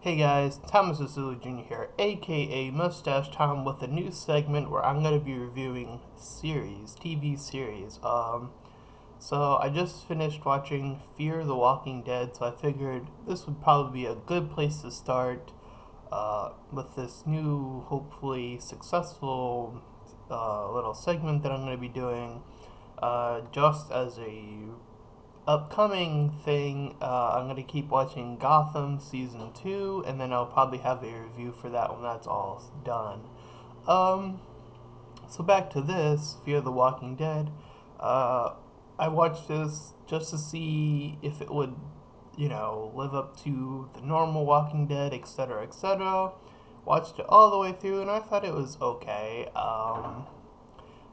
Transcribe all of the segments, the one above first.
Hey guys, Thomas Cecilia Jr. here, aka Mustache Tom, with a new segment where I'm going to be reviewing TV series. So I just finished watching Fear the Walking Dead, so I figured this would probably be a good place to start with this new, hopefully successful little segment that I'm going to be doing, just as a upcoming thing. I'm gonna keep watching Gotham season 2, and then I'll probably have a review for that when that's all done. Um, so back to this Fear the Walking Dead. Uh, I watched this just to see if it would, live up to the normal Walking Dead, etc., etc. Watched it all the way through, and I thought it was okay.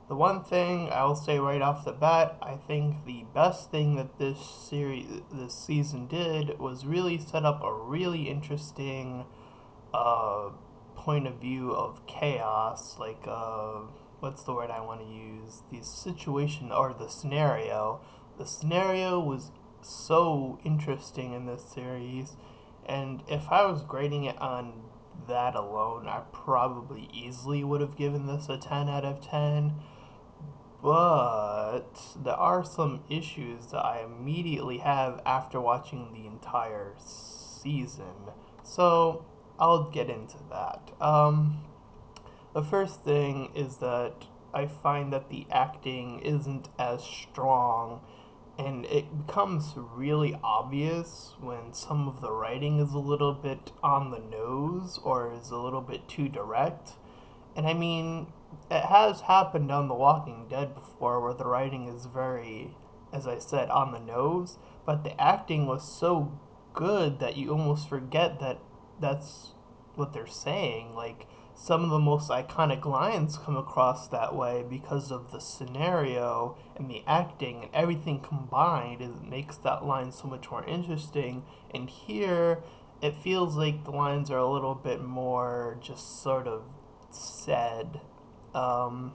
The one thing I will say right off the bat, I think the best thing that this season did was really set up a really interesting uh, point of view of chaos. Like, what's the word I want to use? The situation or the scenario. The scenario was so interesting in this series, and if I was grading it on that alone, I probably easily would have given this a 10 out of 10, but there are some issues that I immediately have after watching the entire season. So I'll get into that. The first thing is that I find that the acting isn't as strong, and it becomes really obvious when some of the writing is a little bit on the nose or is a little bit too direct. And I mean, it has happened on The Walking Dead before where the writing is very, as I said, on the nose, but the acting was so good that you almost forget that that's what they're saying. Like, some of the most iconic lines come across that way because of the scenario and the acting and everything combined. It makes that line so much more interesting. And here, it feels like the lines are a little bit more just sort of said. Um,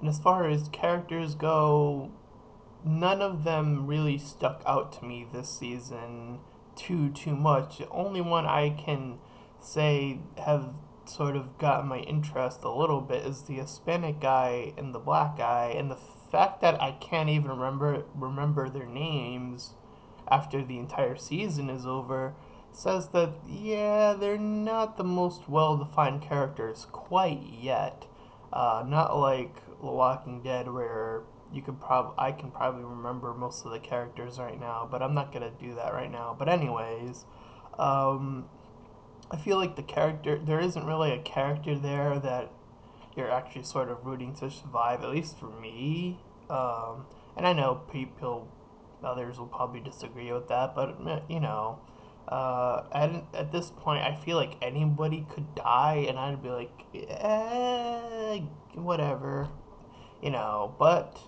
and as far as characters go, none of them really stuck out to me this season too much. The only one I can say have sort of gotten my interest a little bit is the Hispanic guy and the black guy, and the fact that I can't even remember their names after the entire season is over says that, yeah, they're not the most well defined characters quite yet. Not like The Walking Dead, where I can probably remember most of the characters right now, but I'm not gonna do that right now. But anyways, um, I feel like there isn't really a character there that you're actually sort of rooting to survive, at least for me. And I know others will probably disagree with that, but at this point, I feel like anybody could die, and I'd be like, whatever, you know. But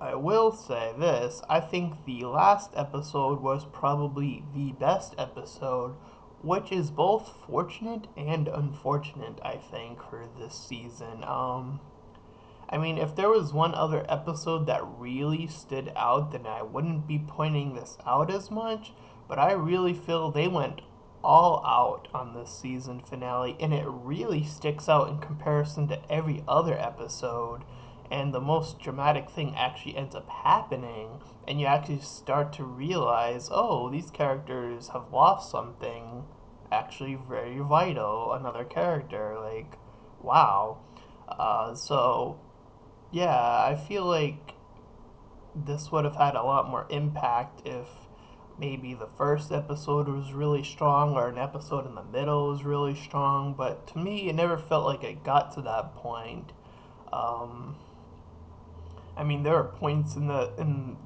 I will say this: I think the last episode was probably the best episode, which is both fortunate and unfortunate, I think, for this season. I mean, if there was one other episode that really stood out, then I wouldn't be pointing this out as much. But I really feel they went all out on this season finale, and it really sticks out in comparison to every other episode. And the most dramatic thing actually ends up happening, and you actually start to realize, oh, these characters have lost something actually very vital. Another character, like, wow. So yeah, I feel like this would have had a lot more impact if maybe the first episode was really strong or an episode in the middle was really strong, but to me, it never felt like it got to that point. Um, I mean, there were points while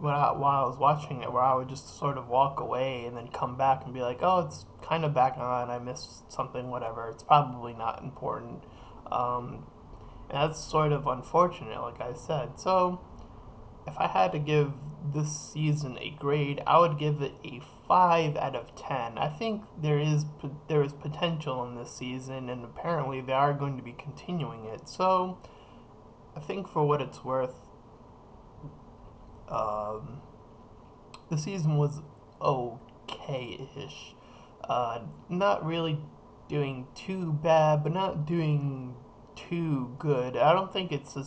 I was watching it where I would just sort of walk away and then come back and be like, "Oh, it's kind of back on. I missed something. Whatever. It's probably not important." Um, and that's sort of unfortunate, like I said. So, if I had to give this season a grade, I would give it a 5 out of 10. I think there is potential in this season, and apparently they are going to be continuing it. So, I think for what it's worth, um, the season was okay-ish. Not really doing too bad, but not doing too good. I don't think it's a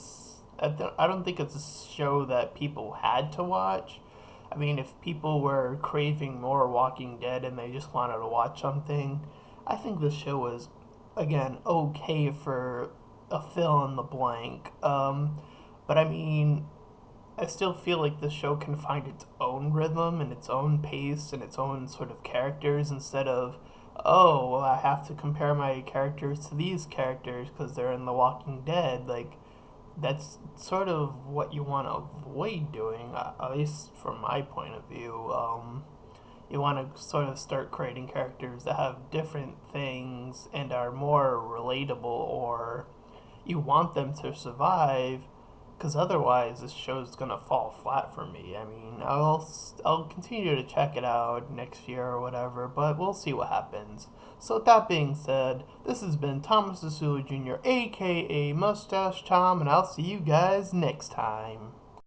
show that people had to watch. I mean, if people were craving more Walking Dead and they just wanted to watch something, I think this show was, again, okay for a fill in the blank. But I mean, I still feel like the show can find its own rhythm and its own pace and its own sort of characters instead of, oh, well, I have to compare my characters to these characters because they're in The Walking Dead. Like, that's sort of what you want to avoid doing, at least from my point of view. You want to sort of start creating characters that have different things and are more relatable, or you want them to survive, because otherwise this show's gonna fall flat for me. I mean, I'll continue to check it out next year or whatever, but we'll see what happens. So with that being said, this has been Thomas Asula Jr., aka Mustache Tom, and I'll see you guys next time.